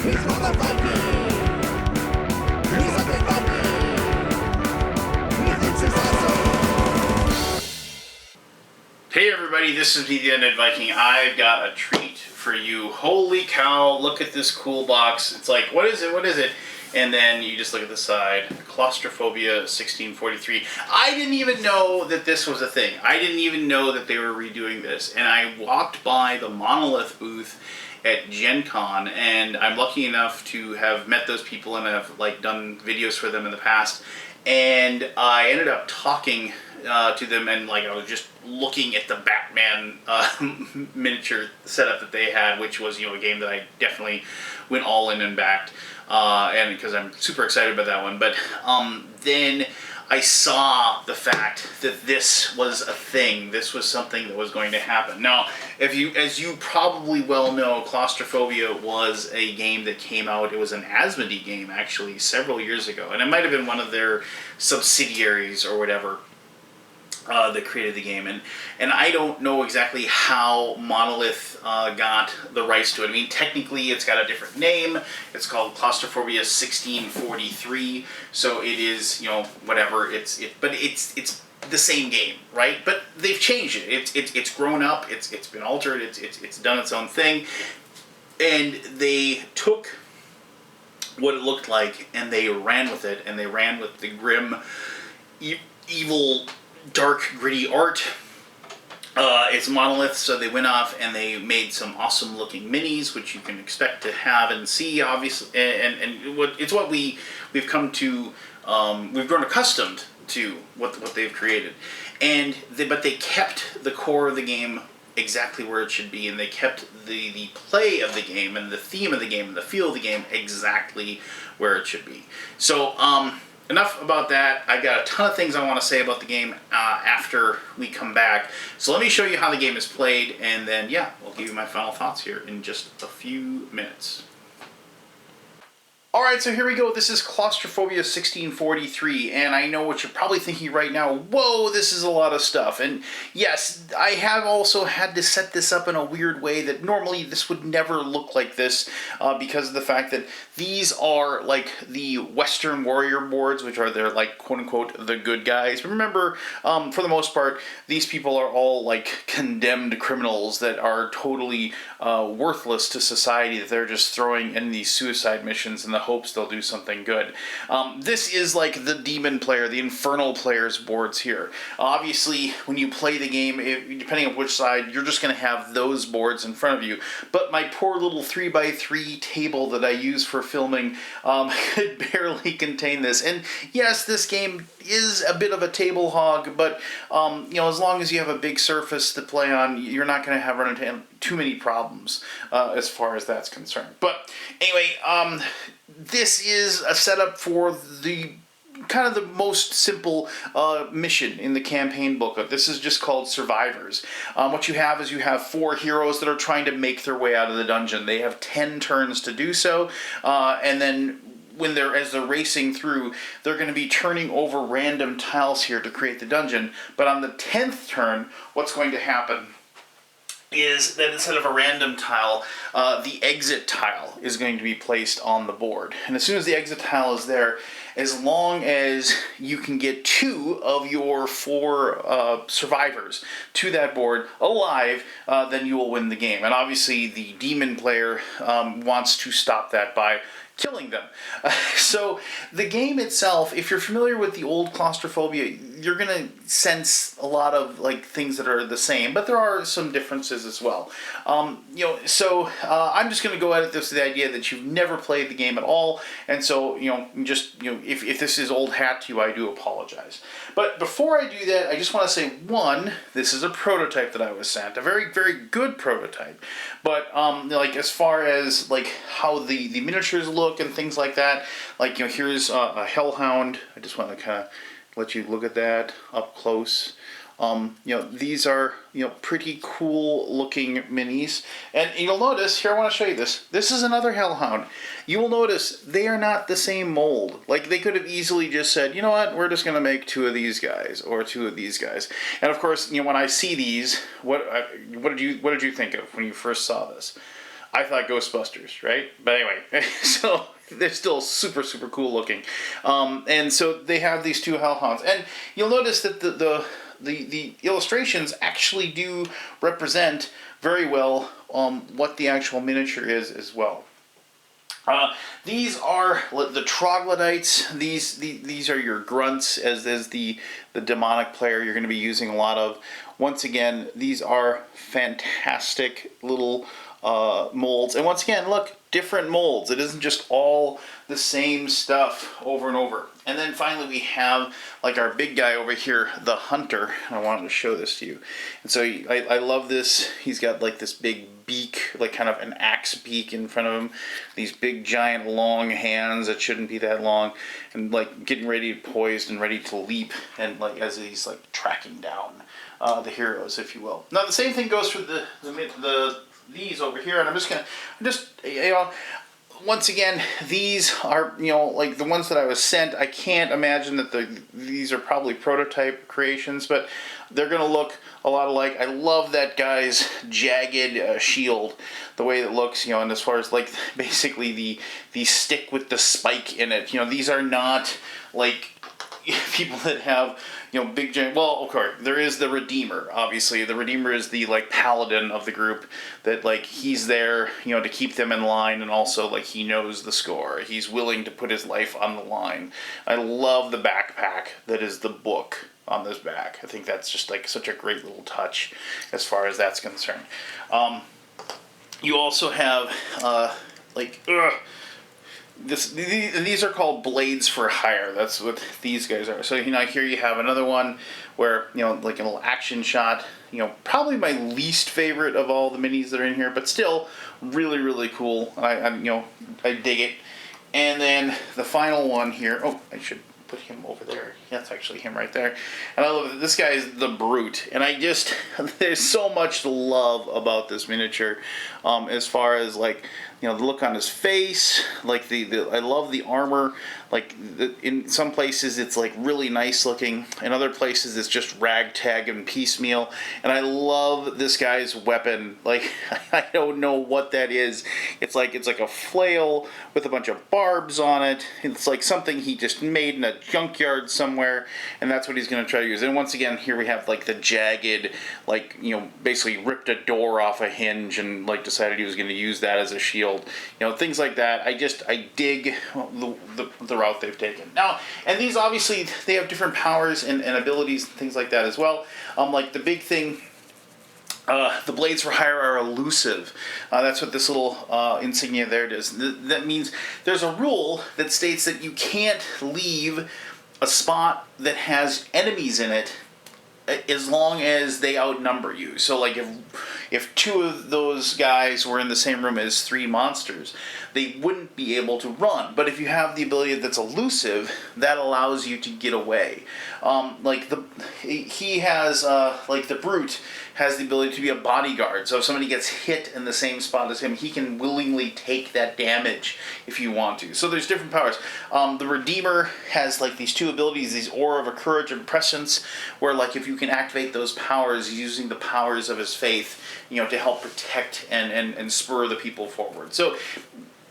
Hey everybody, this is me, the Undead Viking. I've got a treat for you. Holy cow, look at this cool box. It's like, what is it, what is it? And then you just look at the side, Claustrophobia 1643. I didn't even know that this was a thing. I didn't even know that they were redoing this. And I walked by the Monolith booth at Gen Con, and I'm lucky enough to have met those people and have like done videos for them in the past. And I ended up talking to them, and like I was just looking at the Batman miniature setup that they had, which was, you know, a game that I definitely went all in and backed, and because I'm super excited about that one. But then I saw the fact that this was a thing. This was something that was going to happen. Now, as you probably well know, Claustrophobia was a game that came out. It was an Asmodee game, actually, several years ago, and it might have been one of their subsidiaries or whatever that created the game, and I don't know exactly how Monolith got the rights to it. I mean, technically it's got a different name. It's called Claustrophobia 1643, so it is, you know, whatever. But it's the same game, right? But they've changed it. It's grown up. It's been altered. It's done its own thing, and they took what it looked like and they ran with it, and they ran with the grim, evil, dark, gritty art. It's Monolith, so they went off and they made some awesome looking minis, which you can expect to have and see, obviously, and it's what we've come to, we've grown accustomed to what they've created, but they kept the core of the game exactly where it should be, and they kept the play of the game and the theme of the game and the feel of the game exactly where it should be. So enough about that. I've got a ton of things I want to say about the game after we come back. So let me show you how the game is played, and then, yeah, I'll give you my final thoughts here in just a few minutes. Alright, so here we go. This is Claustrophobia 1643, and I know what you're probably thinking right now. Whoa, this is a lot of stuff. And yes, I have also had to set this up in a weird way that normally this would never look like this, because of the fact that these are like the Western Warrior boards, which are their, like, quote-unquote, the good guys. Remember, for the most part, these people are all like condemned criminals that are totally worthless to society, that they're just throwing in these suicide missions in the hopes they'll do something good. This is like the demon player, the Infernal player's boards here. Obviously, when you play the game, depending on which side, you're just going to have those boards in front of you. But my poor little 3x3 table that I use for filming could barely contain this. And yes, this game is a bit of a table hog, but you know, as long as you have a big surface to play on, you're not going to run into too many problems as far as that's concerned. But anyway, this is a setup for the kind of the most simple mission in the campaign booklet. This is just called Survivors. What you have is you have 4 heroes that are trying to make their way out of the dungeon. They have 10 turns to do so, and then as they're racing through, they're going to be turning over random tiles here to create the dungeon. But on the 10th turn, what's going to happen is that instead of a random tile, the exit tile is going to be placed on the board. And as soon as the exit tile is there, as long as you can get 2 of your 4 survivors to that board alive, then you will win the game. And obviously the demon player wants to stop that by killing them. So the game itself, if you're familiar with the old Claustrophobia, you're going to sense a lot of like things that are the same, but there are some differences as well. You know, so I'm just going to go at it with the idea that you've never played the game at all, and so, you know, just, you know, if this is old hat to you, I do apologize. But before I do that, I just want to say, one, this is a prototype that I was sent, a very, very good prototype. But like as far as like how the miniatures look and things like that, like, you know, here's a Hellhound. I just want to kind of let you look at that up close. You know, these are, you know, pretty cool looking minis. And you'll notice, here I want to show you this. This is another Hellhound. You will notice they are not the same mold. Like, they could have easily just said, you know what, we're just going to make 2 of these guys or 2 of these guys. And of course, you know, when I see these, what did you think of when you first saw this? I thought Ghostbusters, right? But anyway, so they're still super, super cool looking. And so they have these two hellhounds. And you'll notice that the illustrations actually do represent very well what the actual miniature is as well. These are the troglodytes. These are your grunts, as the demonic player you're going to be using a lot of. Once again, these are fantastic little molds. And once again, look, different molds. It isn't just all the same stuff over and over. And then finally we have like our big guy over here, the hunter. I wanted to show this to you. And so I love this. He's got like this big beak, like kind of an axe beak in front of him. These big giant long hands that shouldn't be that long, and like getting ready, poised and ready to leap, and like as he's like tracking down the heroes, if you will. Now the same thing goes for these over here, and I'm just you know, once again, these are, you know, like the ones that I was sent. I can't imagine that these are probably prototype creations, but they're going to look a lot alike. I love that guy's jagged shield, the way it looks, you know, and as far as like basically the stick with the spike in it. You know, these are not like people that have, you know, big giant. Well, of course, there is the Redeemer. Obviously, the Redeemer is the like paladin of the group. That like he's there, you know, to keep them in line, and also like he knows the score. He's willing to put his life on the line. I love the backpack that is the book on this back. I think that's just like such a great little touch as far as that's concerned. You also have these are called blades for hire. That's what these guys are. So, you know, here you have another one where, you know, like a little action shot. You know, probably my least favorite of all the minis that are in here, but still really, really cool. I you know, I dig it. And then the final one here. Oh, I should put him over there. That's actually him right there. And I love it. This guy is the Brute. And I just, there's so much to love about this miniature. As far as like, you know, the look on his face, like I love the armor. Like in some places it's like really nice looking. In other places it's just ragtag and piecemeal. And I love this guy's weapon. Like I don't know what that is. It's like a flail with a bunch of barbs on it. It's like something he just made in a junkyard somewhere, and that's what he's going to try to use. And once again, here we have like the jagged, like, you know, basically ripped a door off a hinge and like decided he was going to use that as a shield. You know, things like that. I dig the route they've taken. Now, and these obviously, they have different powers and abilities and things like that as well. Like the big thing, the blades for hire are elusive. That's what this little insignia there does. That means there's a rule that states that you can't leave a spot that has enemies in it as long as they outnumber you. So like if two of those guys were in the same room as three monsters, they wouldn't be able to run. But if you have the ability that's elusive, that allows you to get away. Like the Brute has the ability to be a bodyguard. So if somebody gets hit in the same spot as him, he can willingly take that damage if you want to. So there's different powers. The Redeemer has like these two abilities, these Aura of Courage and Prescience, where like if you can activate those powers using the powers of his faith, you know, to help protect and spur the people forward. So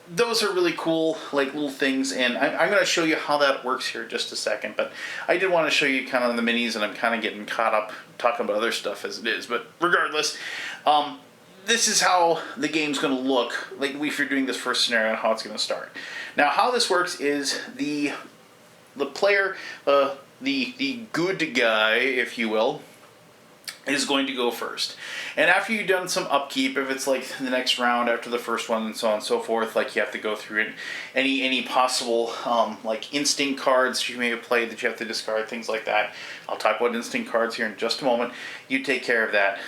those are really cool, like little things, and I'm going to show you how that works here in just a second. But I did want to show you kind of the minis, and I'm kind of getting caught up talking about other stuff as it is. But regardless, this is how the game's going to look, like if you're doing this first scenario, and how it's going to start. Now, how this works is the player, the good guy, if you will, is going to go first. And after you've done some upkeep, if it's like the next round after the first one and so on and so forth, like you have to go through it, any possible like instinct cards you may have played that you have to discard, things like that. I'll talk about instinct cards here in just a moment. You take care of that.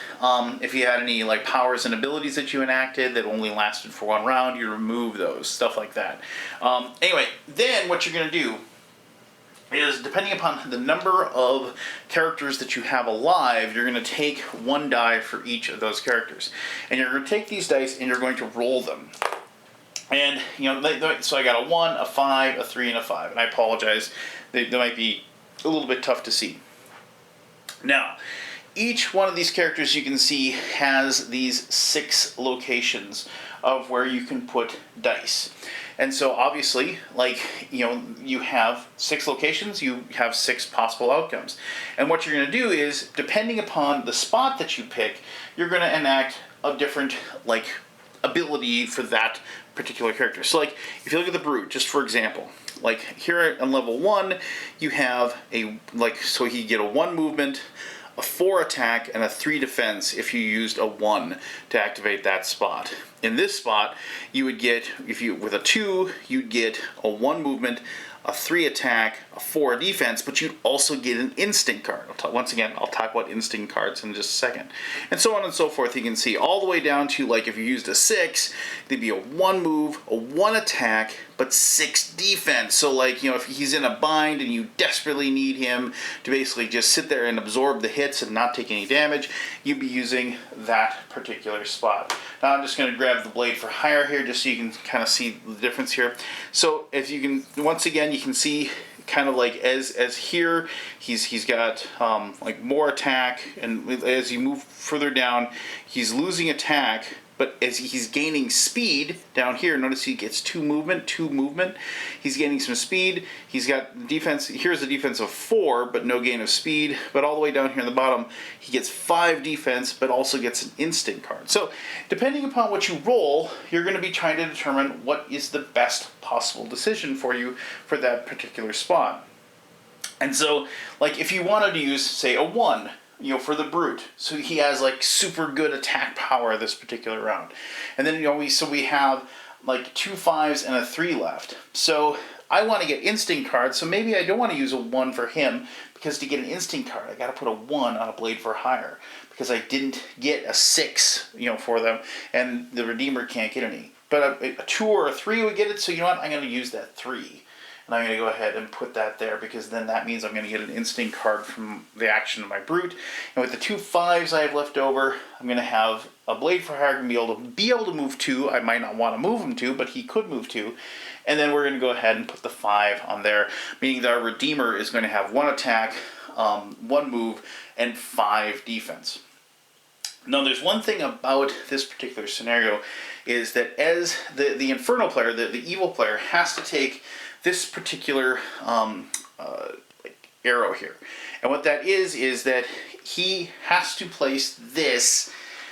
If you had any like powers and abilities that you enacted that only lasted for one round, you remove those, stuff like that. Anyway, then what you're going to do is, depending upon the number of characters that you have alive, you're going to take one die for each of those characters. And you're going to take these dice and you're going to roll them. And, you know, so I got a 1, a 5, a 3, and a 5. And I apologize, they might be a little bit tough to see. Now, each one of these characters, you can see, has these 6 locations of where you can put dice. And so obviously, like, you have 6 locations, you have 6 possible outcomes. And what you're going to do is, depending upon the spot that you pick, you're going to enact a different, like, ability for that particular character. So, like, if you look at the Brute, just for example, like here on level 1, you have so he get a 1 movement, a 4 attack, and a 3 defense if you used a 1 to activate that spot. In this spot, you would get, with a 2, you'd get a 1 movement, a 3 attack, a 4 defense, but you'd also get an instinct card. Once again, I'll talk about instinct cards in just a second. And so on and so forth. You can see all the way down to, like, if you used a 6, there'd be a 1 move, a 1 attack, but 6 defense. So, like, if he's in a bind and you desperately need him to basically just sit there and absorb the hits and not take any damage, you'd be using that particular spot. Now I'm just going to grab the Blade for Hire here just so you can kind of see the difference here. So if you can, once again, you can see kind of like as here he's got like more attack, and as you move further down he's losing attack, but as he's gaining speed down here, notice he gets 2 movement. He's gaining some speed. He's got defense. Here's the defense of 4, but no gain of speed. But all the way down here in the bottom, he gets 5 defense, but also gets an instinct card. So depending upon what you roll, you're going to be trying to determine what is the best possible decision for you for that particular spot. And so, like, if you wanted to use, say, a 1, for the Brute, so he has like super good attack power this particular round, and then we have like 2 5s and a 3 left. So I want to get instinct cards, so maybe I don't want to use a 1 for him, because to get an instinct card I got to put a 1 on a Blade for Hire, because I didn't get a 6 for them, and the Redeemer can't get any. But a 2 or a 3 would get it, so you know what, I'm going to use that 3. And I'm going to go ahead and put that there, because then that means I'm going to get an instinct card from the action of my Brute. And with the 2 5s I have left over, I'm going to have a Blade for Hire be able to move 2. I might not want to move him 2, but he could move 2. And then we're going to go ahead and put the 5 on there, meaning that our Redeemer is going to have 1 attack, 1 move, and 5 defense. Now, there's one thing about this particular scenario, is that as the Infernal player, the evil player, has to take this particular arrow here. And what that is that he has to place this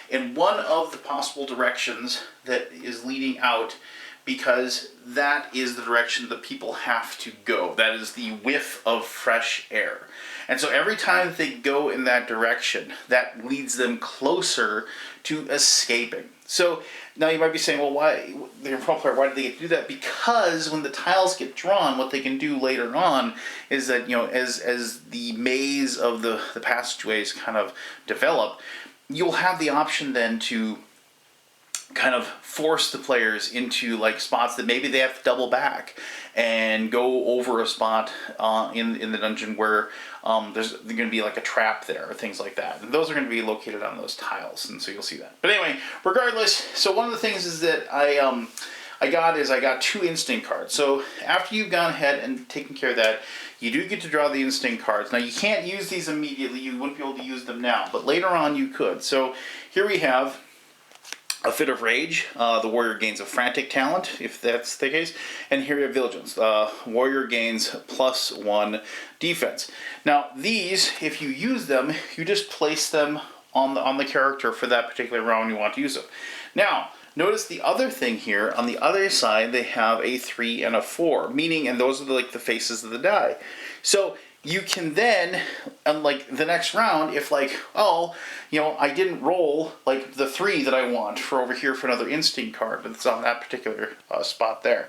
in one of the possible directions that is leading out, because that is the direction the people have to go. That is the whiff of fresh air. And so every time they go in that direction, that leads them closer to escaping. So now you might be saying, well, why, the Infernal player, why did they get to do that? Because when the tiles get drawn, what they can do later on is that, as the maze of the passageways kind of develop, you'll have the option then to kind of force the players into like spots that maybe they have to double back and go over a spot in the dungeon where there's going to be like a trap there or things like that, and those are going to be located on those tiles, and so you'll see that. But anyway, regardless, so one of the things is that I got 2 instinct cards. So after you've gone ahead and taken care of that, you do get to draw the instinct cards. Now you can't use these immediately, you wouldn't be able to use them now, but later on you could. So here we have a Fit of Rage. The warrior gains a frantic talent, if that's the case. And here we have Vigilance. Warrior gains +1 defense. Now these, if you use them, you just place them on the character for that particular round you want to use them. Now, notice the other thing here, on the other side they have a 3 and a 4, meaning, and those are like the faces of the die. So you can then, like the next round, if like, oh, I didn't roll like the 3 that I want for over here for another instinct card that's on that particular spot there,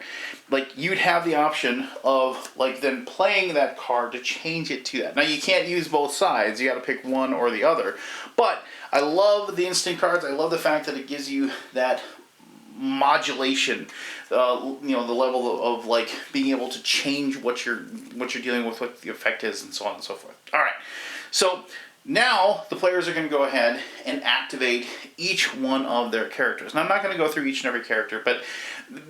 like you'd have the option of like then playing that card to change it to that. Now you can't use both sides, you got to pick one or the other, but I love the instinct cards. I love the fact that it gives you that modulation, the level of like being able to change what you're dealing with, what the effect is, and so on and so forth. All right, so now the players are going to go ahead and activate each one of their characters. Now I'm not going to go through each and every character, but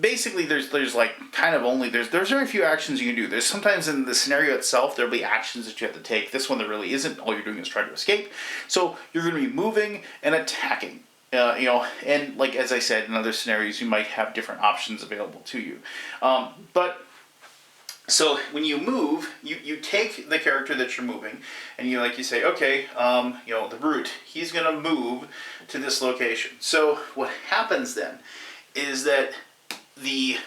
basically there's like kind of only there's very few actions you can do. There's sometimes in the scenario itself there'll be actions that you have to take. This one there really isn't. All you're doing is trying to escape. So you're going to be moving and attacking. and like as I said, in other scenarios, you might have different options available to you. But so when you move, you take the character that you're moving, and you say, okay, the brute, he's gonna move to this location. So what happens then is that the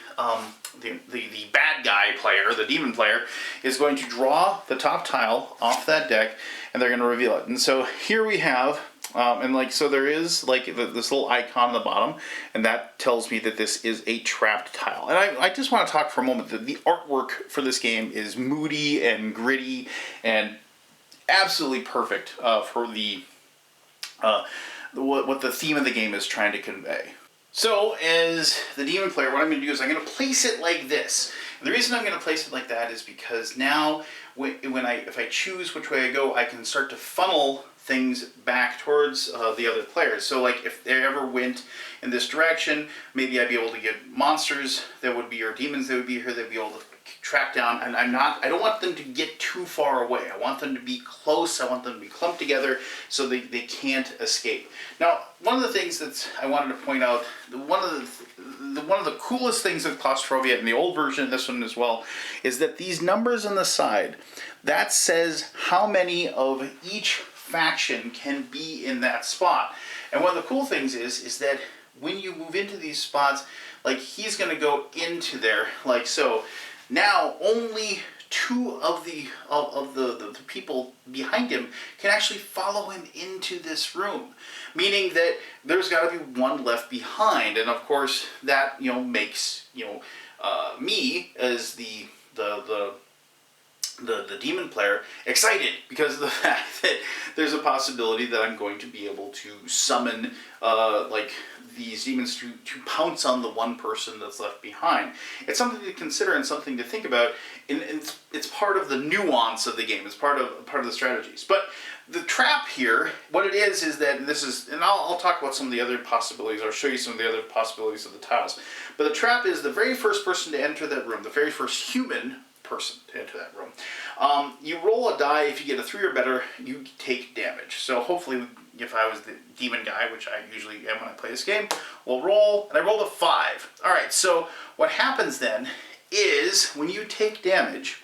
bad guy player, the demon player, is going to draw the top tile off that deck, and they're going to reveal it. And so here we have, so there is this little icon on the bottom, and that tells me that this is a trapped tile. And I just want to talk for a moment that the artwork for this game is moody and gritty and absolutely perfect for what the theme of the game is trying to convey. So, as the demon player, what I'm going to do is I'm going to place it like this. And the reason I'm going to place it like that is because now, if I choose which way I go, I can start to funnel things back towards the other players. So, like, if they ever went in this direction, maybe I'd be able to get monsters that would be, or demons that would be here, they'd be able to track down, and I don't want them to get too far away. I want them to be close. I want them to be clumped together so they can't escape. Now, one of the things that I wanted to point out, one of the coolest things with Claustrophobia in the old version, this one as well, is that these numbers on the side, that says how many of each faction can be in that spot. And one of the cool things is that when you move into these spots, like he's going to go into there, like so. Now only two of the people behind him can actually follow him into this room, meaning that there's got to be one left behind, and of course that makes me as the demon player excited because of the fact that there's a possibility that I'm going to be able to summon these demons to pounce on the one person that's left behind. It's something to consider and something to think about. It's part of the nuance of the game. It's part of the strategies. But the trap here, what it is that this is, and I'll talk about some of the other possibilities. I'll show you some of the other possibilities of the tiles. But the trap is the very first person to enter that room, the very first human person to enter that room. You roll a die. If you get a 3 or better, you take damage. So hopefully, if I was the demon guy, which I usually am when I play this game, we'll roll, and I rolled a 5. All right, so what happens then is when you take damage,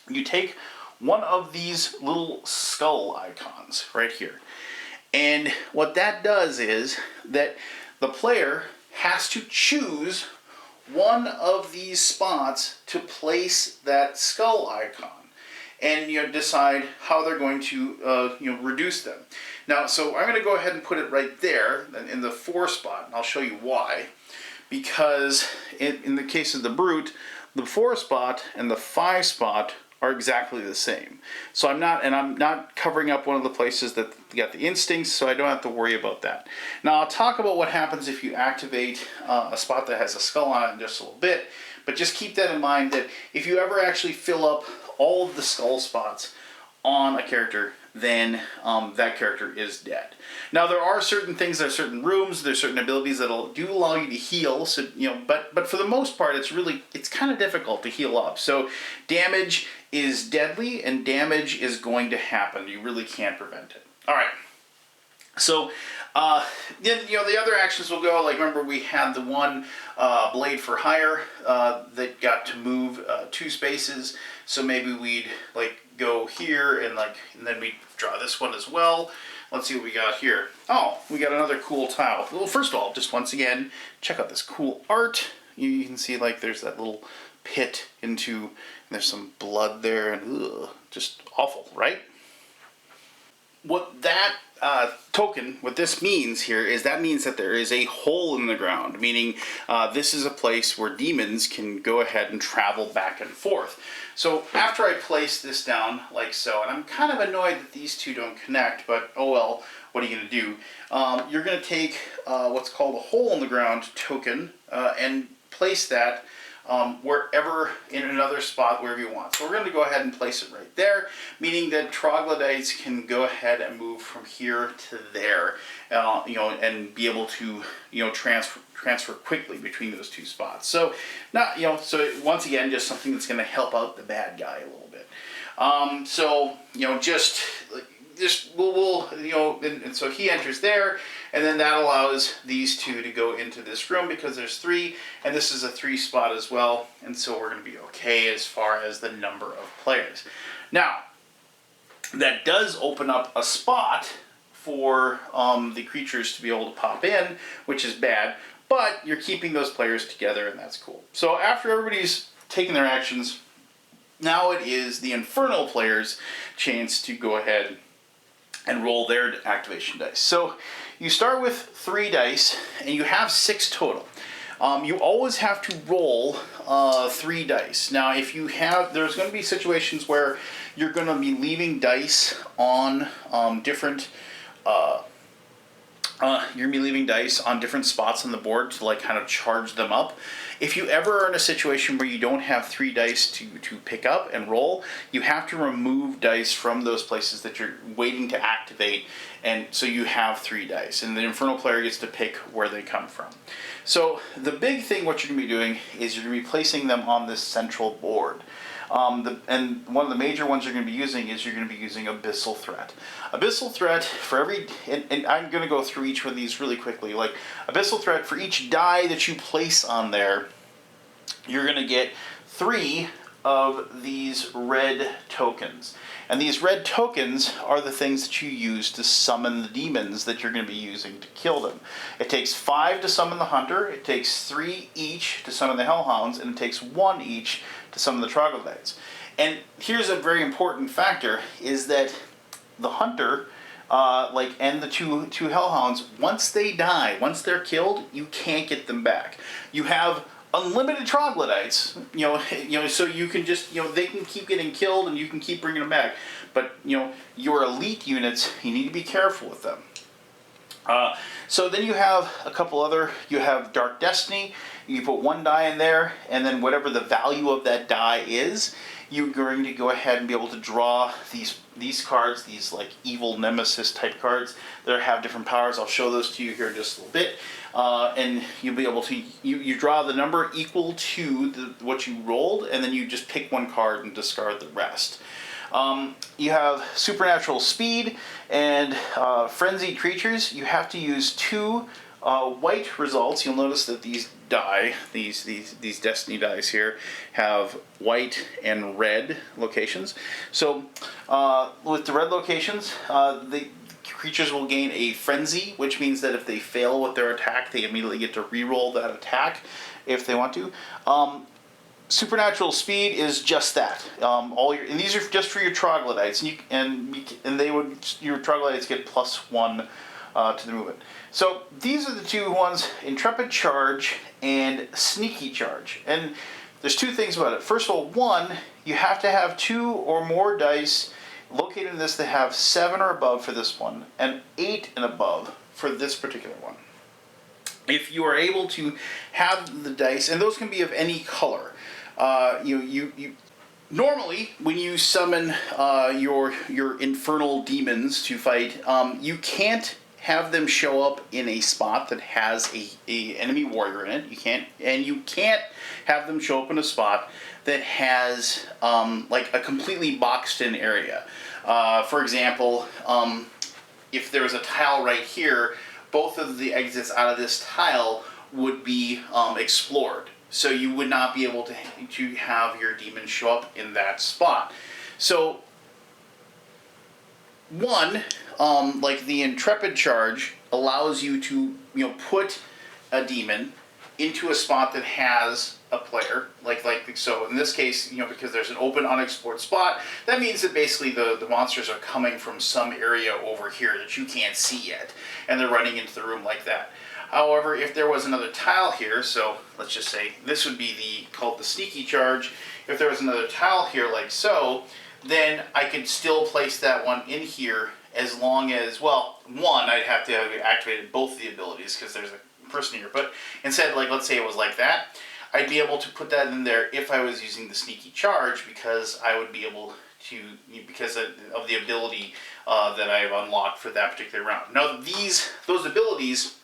you take one of these little skull icons right here. And what that does is that the player has to choose one of these spots to place that skull icon, and decide how they're going to reduce them. Now, so I'm going to go ahead and put it right there in the 4 spot, and I'll show you why. Because in the case of the brute, the 4 spot and the 5 spot are exactly the same. So I'm not covering up one of the places that got the instincts, so I don't have to worry about that. Now I'll talk about what happens if you activate a spot that has a skull on it in just a little bit, but just keep that in mind that if you ever actually fill up all of the skull spots on a character, then that character is dead. Now there are certain things, there are certain rooms, there's certain abilities that'll allow you to heal. So but for the most part, it's kind of difficult to heal up. So damage is deadly, and damage is going to happen. You really can't prevent it. All right. So then the other actions will go. Like remember we had the one blade for hire that got to move 2 spaces. So maybe we'd go here and then we draw this one as well. Let's see what we got here. Oh, we got another cool tile. Well, first of all, just once again, check out this cool art. You can see there's that little pit into, and there's some blood there, and just awful, right? What that token, what this means here is that means that there is a hole in the ground, meaning this is a place where demons can go ahead and travel back and forth. So after I place this down like so, and I'm kind of annoyed that these two don't connect, but oh well, what are you going to do? You're going to take what's called a hole in the ground token and place that wherever in another spot, wherever you want. So we're going to go ahead and place it right there, meaning that troglodytes can go ahead and move from here to there, and be able to, transfer quickly between those 2 spots. So so once again, just something that's going to help out the bad guy a little bit. We'll and so he enters there, And then that allows these two to go into this room because there's 3, and this is a 3 spot as well, and so we're going to be okay as far as the number of players. Now, that does open up a spot for the creatures to be able to pop in, which is bad, but you're keeping those players together, and that's cool. So after everybody's taken their actions, now it is the Infernal player's chance to go ahead and roll their activation dice. So you start with 3 dice, and you have 6 total. You always have to roll 3 dice. Now, if you have, there's going to be situations where you're going to be leaving dice on different you're going to be leaving dice on different spots on the board to like kind of charge them up. If you ever are in a situation where you don't have 3 dice to pick up and roll, you have to remove dice from those places that you're waiting to activate, and so you have 3 dice, and the Infernal player gets to pick where they come from. So the big thing what you're going to be doing is you're going to be placing them on this central board. And one of the major ones you're going to be using is you're going to be using Abyssal Threat. Abyssal Threat, for every, and I'm going to go through each one of these really quickly, like Abyssal Threat, for each die that you place on there, you're going to get 3 of these red tokens. And these red tokens are the things that you use to summon the demons that you're going to be using to kill them. It takes 5 to summon the Hunter, it takes 3 each to summon the Hellhounds, and it takes 1 each to summon the Troglodytes. And here's a very important factor, is that the Hunter, and the two Hellhounds, once they die, once they're killed, you can't get them back. You have unlimited Troglodytes, so you can just, they can keep getting killed and you can keep bringing them back. But, your elite units, you need to be careful with them. So then you have a couple other, you have Dark Destiny, you put 1 die in there, and then whatever the value of that die is, you're going to go ahead and be able to draw these cards, these like evil nemesis type cards that have different powers. I'll show those to you here in just a little bit. And you'll be able to, you draw the number equal to what you rolled, and then you just pick 1 card and discard the rest. You have Supernatural Speed and Frenzied Creatures. You have to use 2 white results. You'll notice that these die, these Destiny dice here, have white and red locations. So with the red locations, the creatures will gain a Frenzy, which means that if they fail with their attack, they immediately get to re-roll that attack if they want to. Supernatural Speed is just that. And these are just for your Troglodytes, and your Troglodytes get +1 to the movement. So these are the 2 ones: Intrepid Charge and Sneaky Charge. And there's 2 things about it. First of all, 1, you have to have 2 or more dice located in this that have 7 or above for this one, and 8 and above for this particular one. If you are able to have the dice, and those can be of any color. Normally, when you summon your infernal demons to fight, you can't have them show up in a spot that has a enemy warrior in it. You can't have them show up in a spot that has like a completely boxed in area. For example, if there was a tile right here, both of the exits out of this tile would be explored. So you would not be able to have your demon show up in that spot. So, 1, like the Intrepid Charge allows you to, put a demon into a spot that has a player, so in this case, because there's an open unexplored spot, that means that basically the monsters are coming from some area over here that you can't see yet, and they're running into the room like that. However, if there was another tile here, so let's just say this would be called the Sneaky Charge. If there was another tile here like so, then I could still place that one in here as long as, well, 1, I'd have to have activated both the abilities because there's a person here. But instead, let's say it was like that, I'd be able to put that in there if I was using the Sneaky Charge, because I would be able to, because of the ability that I've unlocked for that particular round. Now, those abilities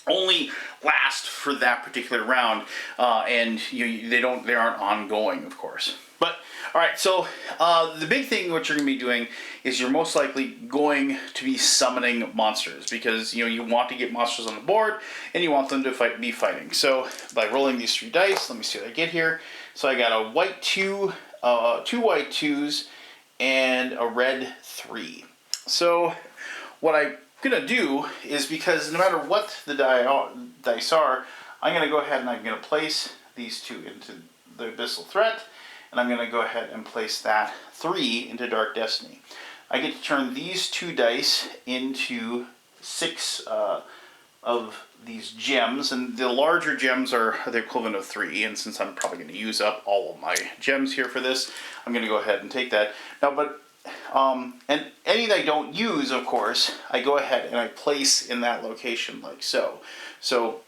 only last for that particular round, and they aren't ongoing, of course. But all right, so the big thing what you're going to be doing is you're most likely going to be summoning monsters, because you want to get monsters on the board and you want them to be fighting. So by rolling these 3 dice, let me see what I get here. So I got a white 2, 2 white 2s, and a red 3. So what I'm going to do is, because no matter what the dice are, I'm going to go ahead and I'm going to place these 2 into the Abyssal Threat, and I'm going to go ahead and place that 3 into Dark Destiny. I get to turn these 2 dice into 6 of these gems, and the larger gems are the equivalent of 3, and since I'm probably going to use up all of my gems here for this, I'm going to go ahead and take that. Now, but and any that I don't use, of course, I go ahead and I place in that location like so. So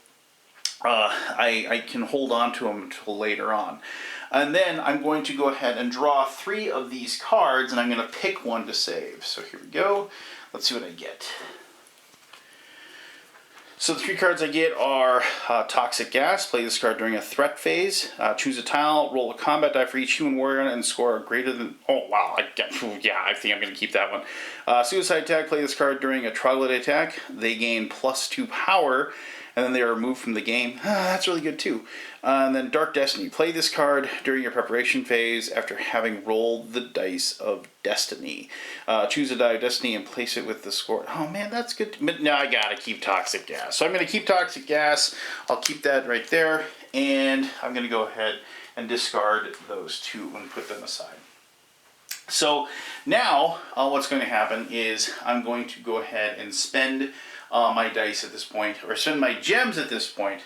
I can hold on to them until later on. And then I'm going to go ahead and draw 3 of these cards, and I'm going to pick one to save. So here we go. Let's see what I get. So the 3 cards I get are Toxic Gas. Play this card during a threat phase. Choose a tile, roll a combat die for each human warrior, and score a greater than... Oh, wow. I think I'm going to keep that one. Suicide Attack. Play this card during a troglodyte attack. They gain +2 power, and then they are removed from the game. That's really good, too. And then Dark Destiny. Play this card during your preparation phase after having rolled the dice of Destiny. Choose a die of Destiny and place it with the score. Oh, man, that's good. But now I gotta keep Toxic Gas. So I'm going to keep Toxic Gas. I'll keep that right there. And I'm going to go ahead and discard those 2 and put them aside. So now what's going to happen is I'm going to go ahead and spend my dice at this point, or spend my gems at this point,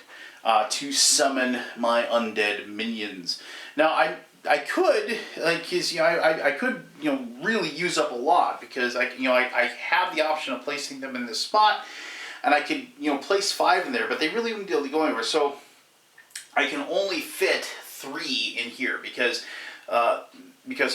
to summon my undead minions. Now I could, like, I could really use up a lot, because I have the option of placing them in this spot, and I could place 5 in there, but they really wouldn't be able to go anywhere. So I can only fit 3 in here because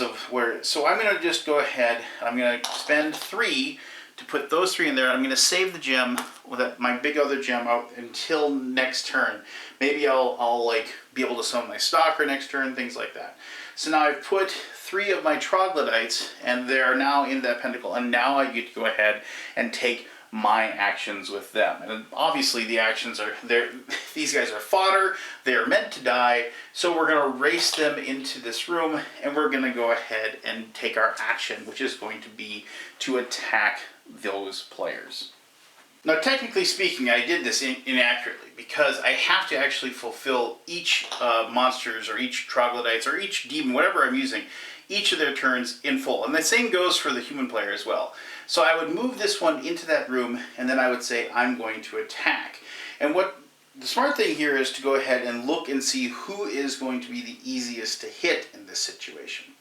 of where. So I'm going to just go ahead. I'm going to spend 3 to put those 3 in there. I'm going to save the gem, with my big other gem, out until next turn. Maybe I'll like be able to summon my stalker next turn, things like that. So now I've put 3 of my troglodytes, and they're now in that pentacle, and now I get to go ahead and take my actions with them. And obviously the actions are there. These guys are fodder. They are meant to die. So we're going to race them into this room, and we're going to go ahead and take our action, which is going to be to attack those players. Now, technically speaking, I did this inaccurately, because I have to actually fulfill each monsters, or each troglodytes, or each demon, whatever I'm using, each of their turns in full. And the same goes for the human player as well. So I would move this one into that room, and then I would say, I'm going to attack. And what the smart thing here is to go ahead and look and see who is going to be the easiest to hit in this situation.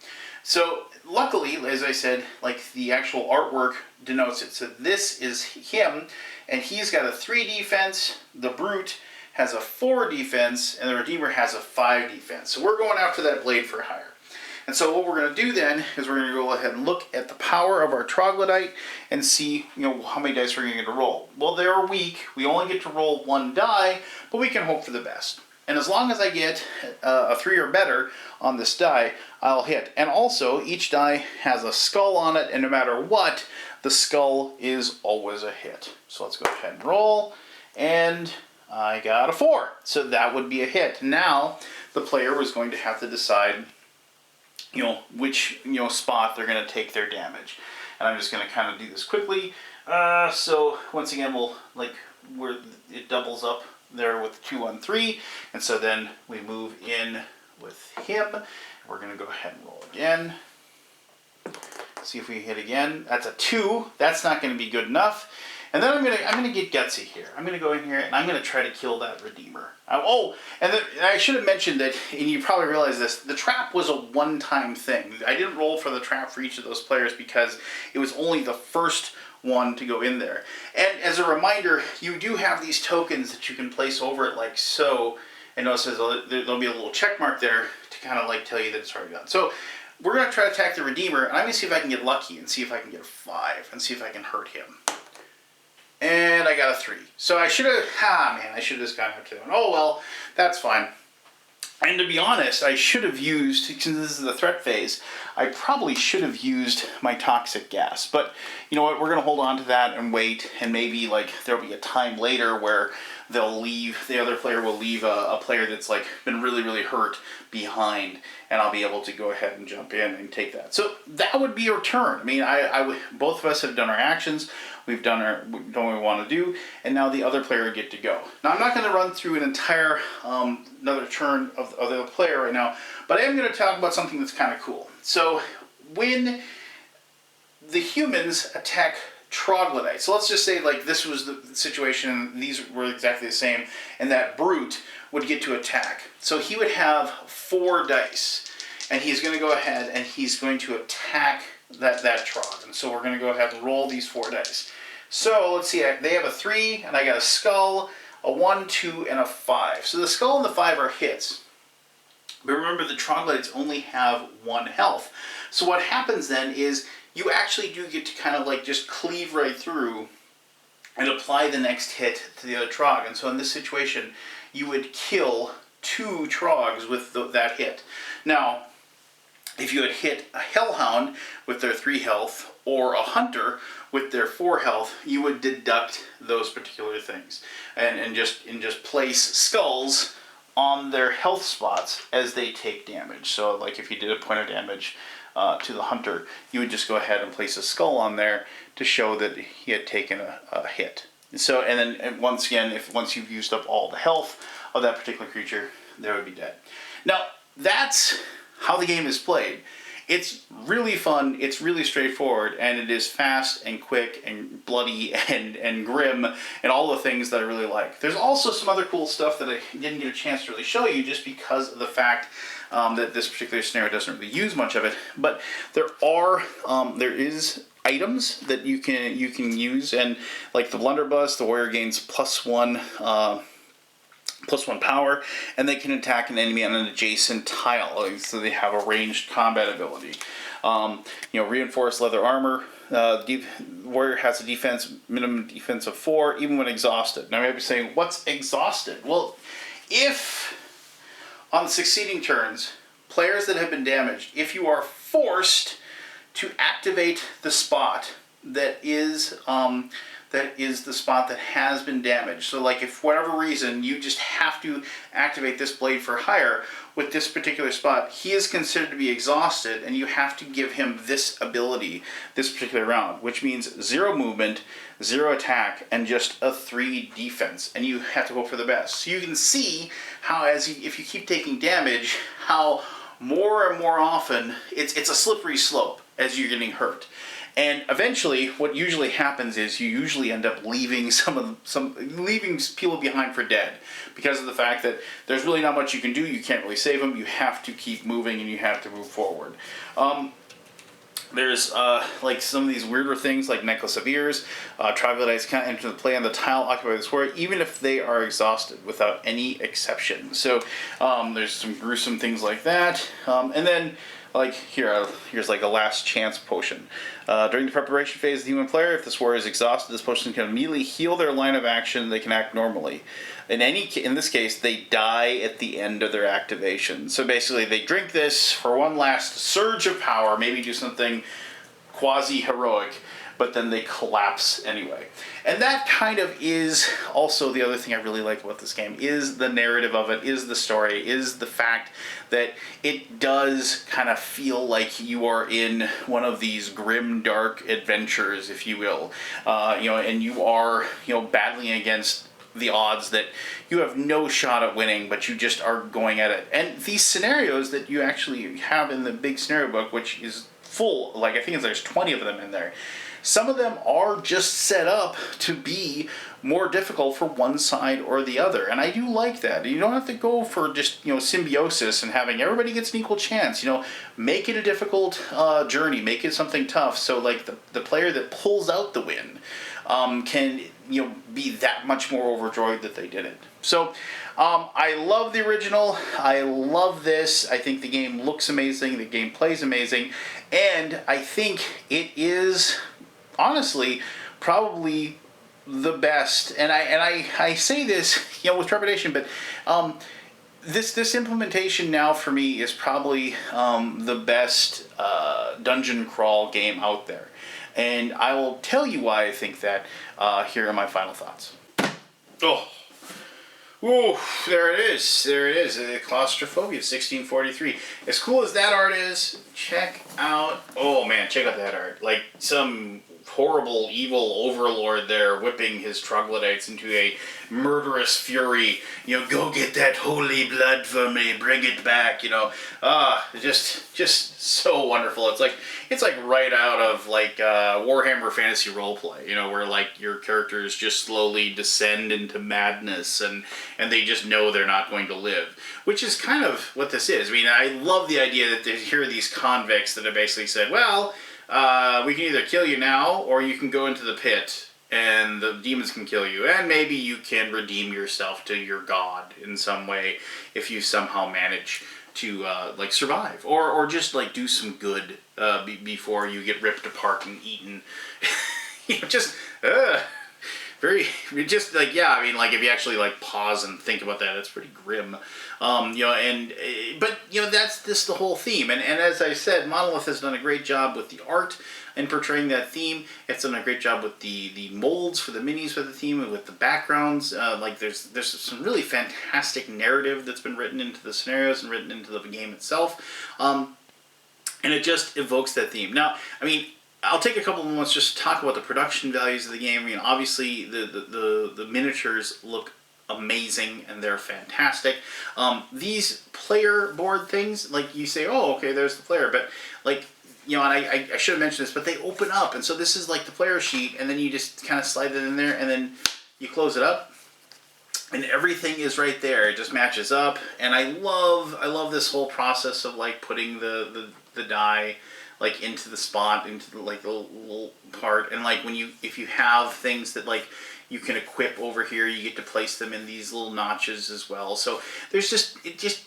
So luckily, as I said, like, the actual artwork denotes it. So this is him, and he's got a 3 defense. The Brute has a 4 defense, and the Redeemer has a 5 defense. So we're going after that Blade for Hire. And so what we're going to do then is we're going to go ahead and look at the power of our troglodyte and see, how many dice we're going to get to roll. Well, they're weak. We only get to roll 1 die, but we can hope for the best. And as long as I get a 3 or better on this die, I'll hit. And also, each die has a skull on it, and no matter what, the skull is always a hit. So let's go ahead and roll, and I got a 4. So that would be a hit. Now, the player was going to have to decide, which, spot they're going to take their damage. And I'm just going to kind of do this quickly. So once again, where it doubles up there with 2 on 3, and so then we move in with him. We're going to go ahead and roll again. See if we hit again. That's a 2. That's not going to be good enough. And then I'm gonna get gutsy here. I'm gonna go in here and I'm gonna try to kill that Redeemer. And I should have mentioned that, and you probably realize this, the trap was a one-time thing. I didn't roll for the trap for each of those players because it was only the first one to go in there. And as a reminder, you do have these tokens that you can place over it like so. And notice there'll be a little check mark there to kind of like tell you that it's already done. So we're gonna try to attack the Redeemer, and I'm gonna see if I can get lucky and see if I can get a 5 and see if I can hurt him. And I got a 3. So I should have, I should have just gone up to 2. Oh well, that's fine. And to be honest, I should have used, since this is the threat phase, I probably should have used my toxic gas. But you know what, we're going to hold on to that and wait, and maybe like there'll be a time later where they'll leave, the other player will leave a player that's like been really, really hurt behind, and I'll be able to go ahead and jump in and take that. So that would be your turn. I mean, both of us have done our actions. We've done what we want to do, and now the other player would get to go. Now I'm not going to run through an entire another turn of the other player right now, but I am going to talk about something that's kind of cool. So when the humans attack troglodytes, so let's just say like this was the situation, these were exactly the same, and that brute would get to attack. So he would have 4 dice, and he's going to go ahead and he's going to attack that trog. And so we're going to go ahead and roll these 4 dice. So let's see, they have a 3, and I got a skull, a 1, 2, and a 5. So the skull and the 5 are hits. But remember, the troglodytes only have 1 health. So what happens then is you actually do get to kind of like just cleave right through and apply the next hit to the other trog. And so in this situation, you would kill 2 trogs with that hit. Now, if you had hit a hellhound with their 3 health or a hunter with their 4 health, you would deduct those particular things and just place skulls on their health spots as they take damage. So like if you did a point of damage to the hunter, you would just go ahead and place a skull on there to show that he had taken a hit. So and then once again, once you've used up all the health of that particular creature, they would be dead. Now that's how the game is played. It's really fun, it's really straightforward, and it is fast and quick and bloody and grim and all the things that I really like. There's also some other cool stuff that I didn't get a chance to really show you just because of the fact that this particular scenario doesn't really use much of it. But there is items that you can use, and like the blunderbuss, the warrior gains +1 power, and they can attack an enemy on an adjacent tile, so they have a ranged combat ability. Reinforced leather armor. Warrior has a minimum defense of 4, even when exhausted. Now, you might be saying, what's exhausted? Well, if on succeeding turns, players that have been damaged, if you are forced to activate the spot that is the spot that has been damaged. So like if for whatever reason you just have to activate this blade for hire with this particular spot, he is considered to be exhausted, and you have to give him this ability this particular round, which means 0 movement, 0 attack, and just a 3 defense, and you have to go for the best. So you can see how if you keep taking damage, how more and more often it's a slippery slope as you're getting hurt. And eventually, what usually happens is you usually end up leaving leaving people behind for dead, because of the fact that there's really not much you can do. You can't really save them. You have to keep moving, and you have to move forward. There's like some of these weirder things like Necklace of Ears. Troglodytes can't enter the play on the tile occupied by this warrior, even if they are exhausted, without any exception. So there's some gruesome things like that. And then like here's like a last chance potion. During the preparation phase of the human player, if this warrior is exhausted, this potion can immediately heal their line of action. They can act normally. In this case, they die at the end of their activation. So basically, they drink this for one last surge of power, maybe do something quasi-heroic, but then they collapse anyway. And that kind of is also the other thing I really like about this game, is the narrative of it, is the story, is the fact that it does kind of feel like you are in one of these grim, dark adventures, if you will. And you are, battling against the odds that you have no shot at winning, but you just are going at it. And these scenarios that you actually have in the big scenario book, which is full, like I think there's 20 of them in there, some of them are just set up to be more difficult for one side or the other, and I do like that. You don't have to go for just symbiosis and having everybody gets an equal chance. Make it a difficult journey, make it something tough, so like the player that pulls out the win can be that much more overjoyed that they did it. So I love the original. I love this. I think the game looks amazing. The game plays amazing, and I think it is honestly probably the best, and I say this, you know, with trepidation, but this implementation now for me is probably the best dungeon crawl game out there, and I will tell you why I think that. Here are my final thoughts. Oh. Ooh, there it is. There it is. Claustrophobia 1643. As cool as that art is, check out... Oh, man, check out that art. Like, some horrible, evil overlord there whipping his troglodytes into a murderous fury. You know, go get that holy blood for me. Bring it back, you know. Just so wonderful. It's like right out of, like, Warhammer Fantasy Roleplay, you know, where, like, your characters just slowly descend into madness and they just know they're not going to live, which is kind of what this is. I mean, I love the idea that here are these convicts that have basically said, well, we can either kill you now or you can go into the pit and the demons can kill you, and maybe you can redeem yourself to your god in some way if you somehow manage to like survive or just like do some good before you get ripped apart and eaten. You know, just just like, yeah, I mean, like, if you actually, like, pause and think about that, it's pretty grim. You know, but, you know, that's the whole theme. And as I said, Monolith has done a great job with the art and portraying that theme. It's done a great job with the molds for the minis for the theme and with the backgrounds. Like, there's some really fantastic narrative that's been written into the scenarios and written into the game itself. And it just evokes that theme. Now, I mean, I'll take a couple of moments just to talk about the production values of the game. I mean, obviously, the miniatures look amazing and they're fantastic. These player board things, like, you say, oh, okay, there's the player, but, like, you know, and I should have mentioned this, but they open up, and so this is like the player sheet, and then you just kind of slide it in there, and then you close it up, and everything is right there. It just matches up, and I love this whole process of, like, putting the die, like, into the spot, into the, like, the little part, and, like, if you have things that, like, you can equip over here, you get to place them in these little notches as well. So it just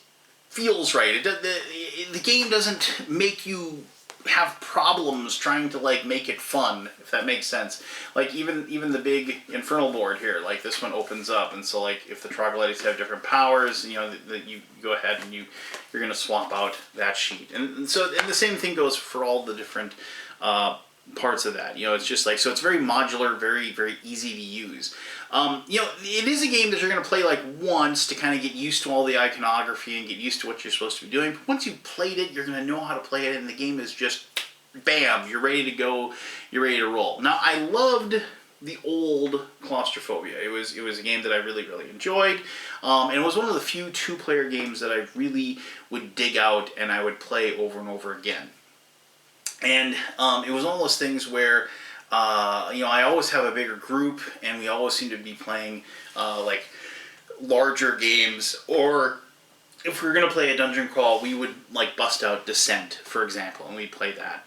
feels right. The game doesn't make you have problems trying to, like, make it fun, if that makes sense. Like, even the big Infernal board here, like, this one opens up, and so, like, if the troglodytes have different powers, you know, that you go ahead and you're going to swap out that sheet. And the same thing goes for all the different parts of that. You know, it's just like, so it's very modular, very, very easy to use. You know, it is a game that you're going to play, like, once to kind of get used to all the iconography and get used to what you're supposed to be doing. But once you've played it, you're going to know how to play it, and the game is just, bam, you're ready to go, you're ready to roll. Now, I loved the old Claustrophobia. It was a game that I really, really enjoyed, and it was one of the few two-player games that I really would dig out and I would play over and over again. And it was one of those things where, you know, I always have a bigger group, and we always seem to be playing, like, larger games, or if we were going to play a dungeon crawl, we would, like, bust out Descent, for example, and we'd play that.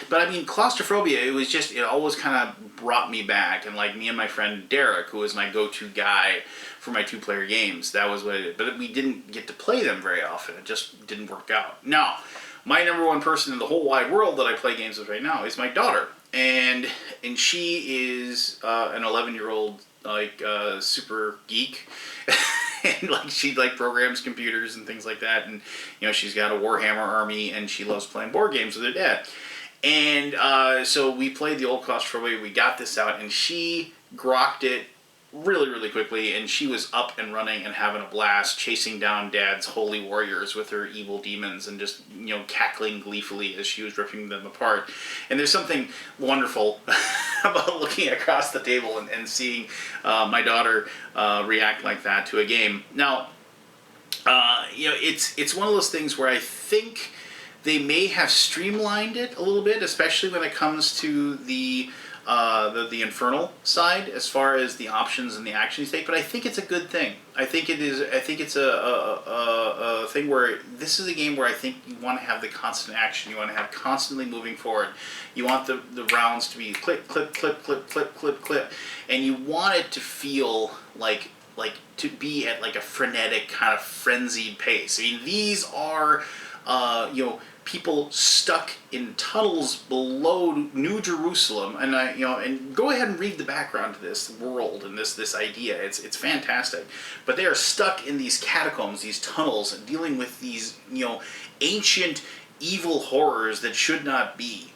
But I mean, Claustrophobia, it always kind of brought me back, and, like, me and my friend Derek, who was my go-to guy for my two-player games, that was what it did. But we didn't get to play them very often. It just didn't work out. Now, my number one person in the whole wide world that I play games with right now is my daughter, and she is an 11-year-old, like, super geek, and, like, she, like, programs computers and things like that, and, you know, she's got a Warhammer army, and she loves playing board games with her dad. And so we played the old Claustrophobia, we got this out, and she grokked it really, really quickly, and she was up and running and having a blast, chasing down Dad's holy warriors with her evil demons, and just, you know, cackling gleefully as she was ripping them apart. And there's something wonderful about looking across the table and seeing my daughter react like that to a game. Now, you know, it's one of those things where I think they may have streamlined it a little bit, especially when it comes to the Infernal side, as far as the options and the actions you take. But I think it's a good thing. I think it's a thing where this is a game where I think you want to have the constant action. You want to have constantly moving forward. You want the rounds to be clip, clip, clip, clip, clip, clip, clip, and you want it to feel like to be at, like, a frenetic kind of frenzied pace. I mean, these are you know, people stuck in tunnels below New Jerusalem, and and go ahead and read the background to this world and this idea. It's fantastic, but they are stuck in these catacombs, these tunnels, and dealing with these ancient evil horrors that should not be.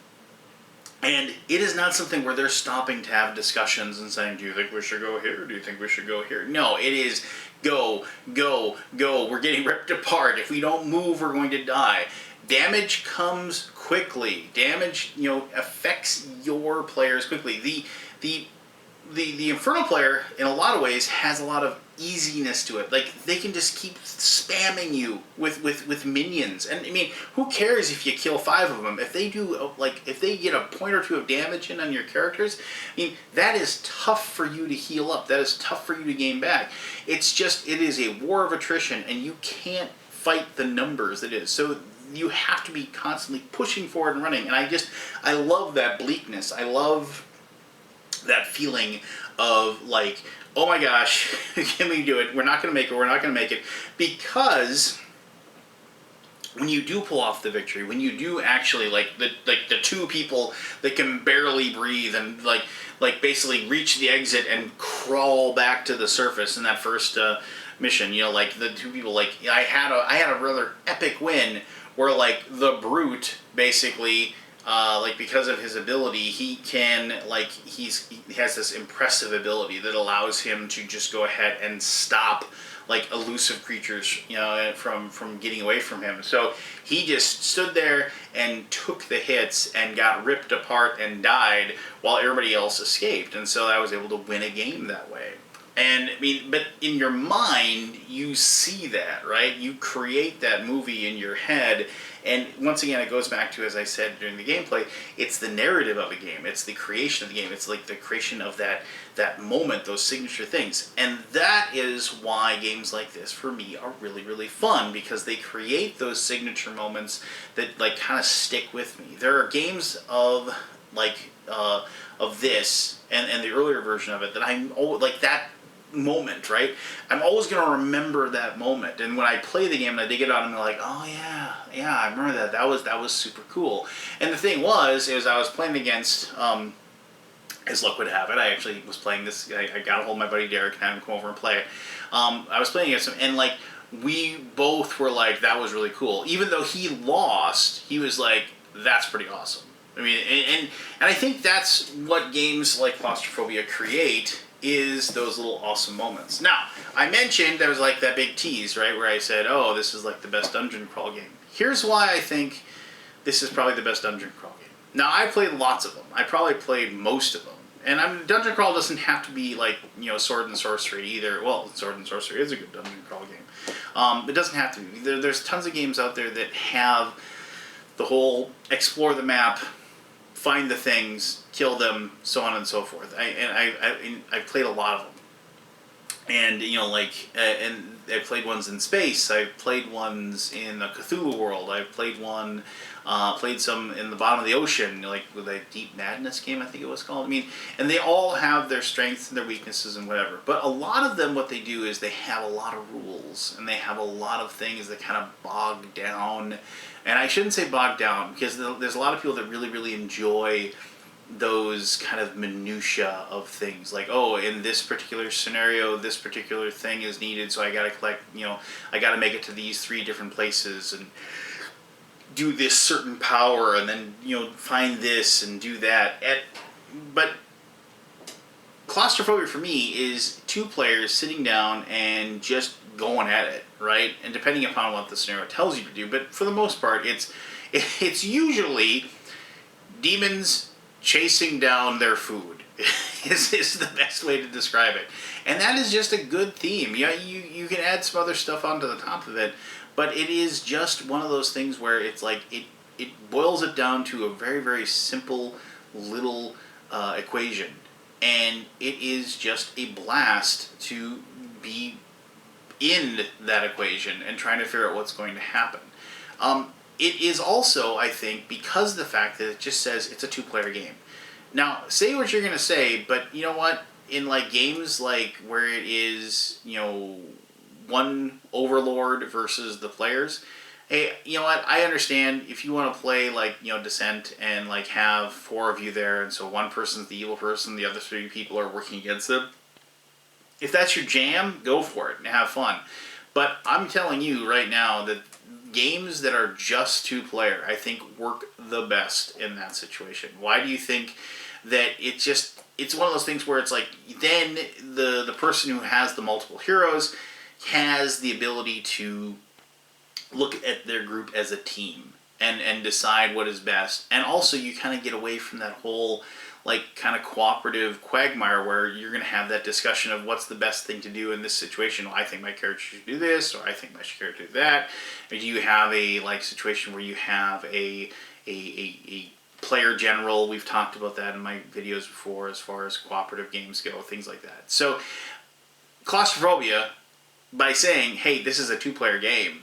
And it is not something where they're stopping to have discussions and saying, do you think we should go here? Do you think we should go here? No, it is go, go, go. We're getting ripped apart. If we don't move, we're going to die. Damage comes quickly. Damage, affects your players quickly. The Infernal player, in a lot of ways, has a lot of easiness to it. Like, they can just keep spamming you with minions. And, I mean, who cares if you kill 5 of them? If they do, if they get a point or 2 of damage in on your characters, I mean, that is tough for you to heal up. That is tough for you to gain back. It is a war of attrition, and you can't fight the numbers it is. So you have to be constantly pushing forward and running. And I love that bleakness. I love that feeling of oh my gosh, can we do it? We're not going to make it. We're not going to make it. Because when you do pull off the victory, when you do actually the 2 people that can barely breathe and basically reach the exit and crawl back to the surface in that first mission, the 2 people, I had a rather epic win where the brute basically. Because of his ability, he can, he has this impressive ability that allows him to just go ahead and stop, elusive creatures, from getting away from him. So he just stood there and took the hits and got ripped apart and died while everybody else escaped. And so I was able to win a game that way. And, I mean, but in your mind, you see that, right? You create that movie in your head. And once again, it goes back to, as I said during the gameplay, it's the narrative of a game. It's the creation of the game. It's the creation of that moment, those signature things. And that is why games like this, for me, are really, really fun, because they create those signature moments that, kind of stick with me. There are games of this and the earlier version of it that I'm that moment, right? I'm always going to remember that moment. And when I play the game and I dig it out, I'm like, oh yeah, I remember that. That was super cool. And the thing was I was playing against, as luck would have it, I actually was playing this. I got a hold of my buddy Derek and had him come over and play it. I was playing against him, and we both were that was really cool. Even though he lost, he was that's pretty awesome. I mean, and I think that's what games like Claustrophobia create, is those little awesome moments. Now, I mentioned there was that big tease, right, where I said, oh, this is the best dungeon crawl game. Here's why I think this is probably the best dungeon crawl game. Now, I played lots of them. I probably played most of them. And dungeon crawl doesn't have to be sword and sorcery either. Well, sword and sorcery is a good dungeon crawl game. It doesn't have to be. There's tons of games out there that have the whole explore the map, find the things, kill them, so on and so forth. I've played a lot of them, and and I've played ones in space. I've played ones in the Cthulhu world. I've played played some in the bottom of the ocean, with a Deep Madness game, I think it was called. I mean, and they all have their strengths and their weaknesses and whatever. But a lot of them, what they do is they have a lot of rules, and they have a lot of things that kind of bog down. And I shouldn't say bog down, because there's a lot of people that really, really enjoy those kind of minutia of things. In this particular scenario, this particular thing is needed, so I gotta collect, I gotta make it to these 3 different places and do this certain power, and then, find this and do that. But Claustrophobia for me is 2 players sitting down and just going at it, right? And depending upon what the scenario tells you to do, but for the most part, it's usually demons chasing down their food is the best way to describe it. And that is just a good theme. Yeah, you can add some other stuff onto the top of it, but it is just one of those things where it's it boils it down to a very, very simple little equation. And it is just a blast to be in that equation and trying to figure out what's going to happen. It is also, I think, because of the fact that it just says it's a 2-player game. Now, say what you're going to say, but you know what? In games where it is, one overlord versus the players, Hey, you know what? I understand if you want to play like, Descent and like have four of you there, and so one person's the evil person, the other three people are working against them. If that's your jam, go for it and have fun. But I'm telling you right now that games that are just two player, I think, work the best in that situation. Why do you think that it's one of those things where it's like then the person who has the multiple heroes has the ability to look at their group as a team and decide what is best. And also you kind of get away from that whole like kind of cooperative quagmire where you're going to have that discussion of what's the best thing to do in this situation. Well, I think my character should do this, or I think my character should do that. Or do you have a like situation where you have a player general? We've talked about that in my videos before as far as cooperative games go, things like that. So Claustrophobia, by saying, hey, this is a two-player game,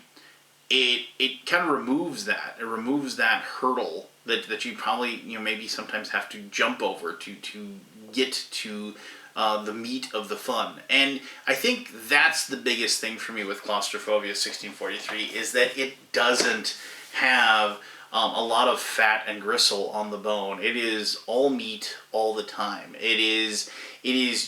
it kind of removes that. It removes that hurdle that you probably maybe sometimes have to jump over to get to the meat of the fun. And I think that's the biggest thing for me with Claustrophobia 1643 is that it doesn't have a lot of fat and gristle on the bone. It is all meat all the time. It is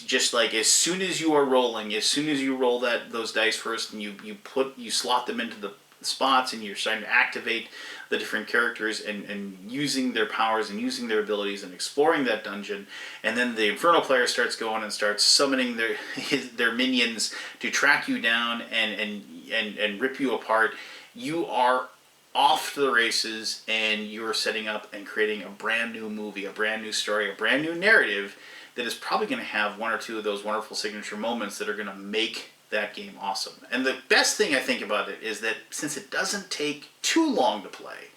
just like as soon as you are rolling, as soon as you roll those dice first and you slot them into the spots and you're starting to activate the different characters and using their powers and using their abilities and exploring that dungeon, and then the Infernal player starts going and starts summoning their minions to track you down and rip you apart. You are off to the races, and you're setting up and creating a brand new movie, a brand new story, a brand new narrative that is probably going to have one or two of those wonderful signature moments that are going to make that game awesome. And the best thing I think about it is that since it doesn't take too long to play,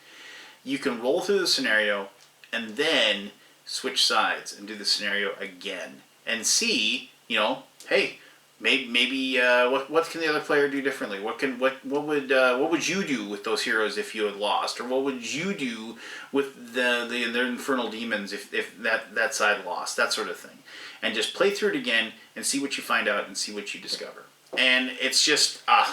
you can roll through the scenario and then switch sides and do the scenario again and see, hey, maybe what can the other player do differently? What would you do with those heroes if you had lost, or what would you do with the infernal demons if that side lost, that sort of thing, and just play through it again and see what you find out and see what you discover. And it's just I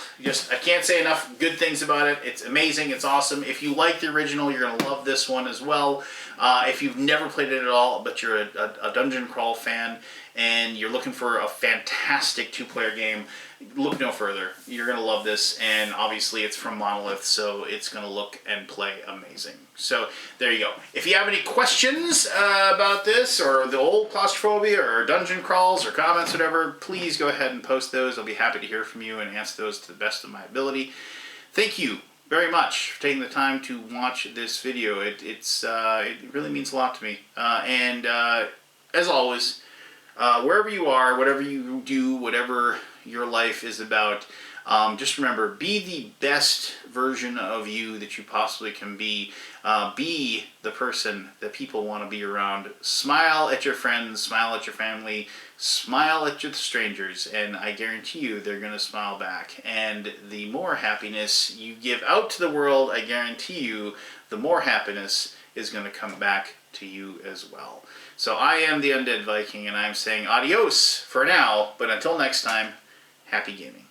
can't say enough good things about it. It's amazing. It's awesome. If you like the original, you're going to love this one as well. If you've never played it at all, but you're a dungeon crawl fan and you're looking for a fantastic two-player game, look no further. You're going to love this, and obviously it's from Monolith, so it's going to look and play amazing. So there you go. If you have any questions about this, or the old Claustrophobia, or dungeon crawls, or comments, whatever, please go ahead and post those. I'll be happy to hear from you and answer those to the best of my ability. Thank you very much for taking the time to watch this video. It really means a lot to me. And as always, wherever you are, whatever you do, whatever your life is about, just remember, be the best version of you that you possibly can be. Be the person that people want to be around. Smile at your friends, smile at your family, smile at your strangers, and I guarantee you they're going to smile back. And the more happiness you give out to the world, I guarantee you the more happiness is going to come back to you as well. So I am the Undead Viking, and I'm saying adios for now, but until next time, happy gaming.